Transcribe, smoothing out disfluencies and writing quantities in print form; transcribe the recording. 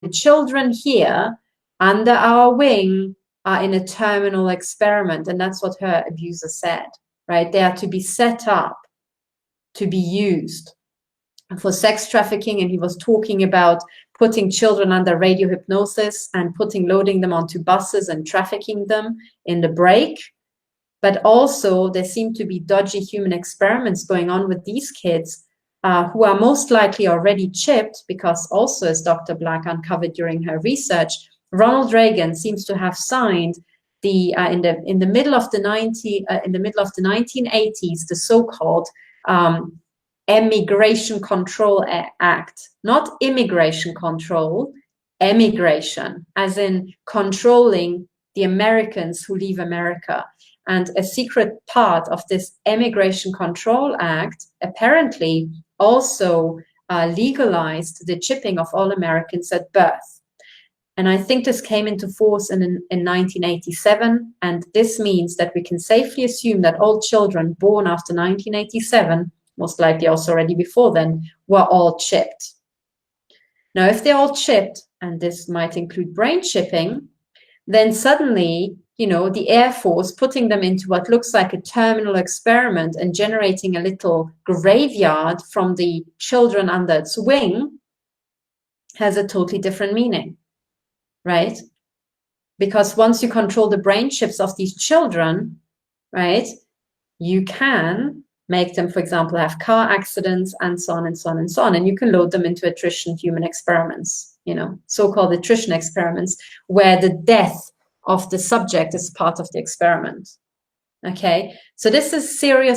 the children here under our wing are in a terminal experiment. And that's what her abuser said, right? They are to be set up to be used for sex trafficking. And he was talking about putting children under radio hypnosis and loading them onto buses and trafficking them in the break. But also there seem to be dodgy human experiments going on with these kids who are most likely already chipped, because also, as Dr. Black uncovered during her research, Ronald Reagan seems to have signed the in the middle of the 1980s the so-called Emigration Control Act, not immigration control, emigration, as in controlling the Americans who leave America. And a secret part of this Immigration Control Act apparently also legalized the chipping of all Americans at birth. And I think this came into force in 1987. And this means that we can safely assume that all children born after 1987, most likely also already before then, were all chipped. Now, if they're all chipped, and this might include brain chipping, then suddenly, you know, the Air Force putting them into what looks like a terminal experiment and generating a little graveyard from the children under its wing has a totally different meaning, right? Because once you control the brain chips of these children, right, you can make them, for example, have car accidents and so on and so on and so on. And you can load them into attrition human experiments, you know, so-called attrition experiments, where the death of the subject is part of the experiment. Okay, so this is serious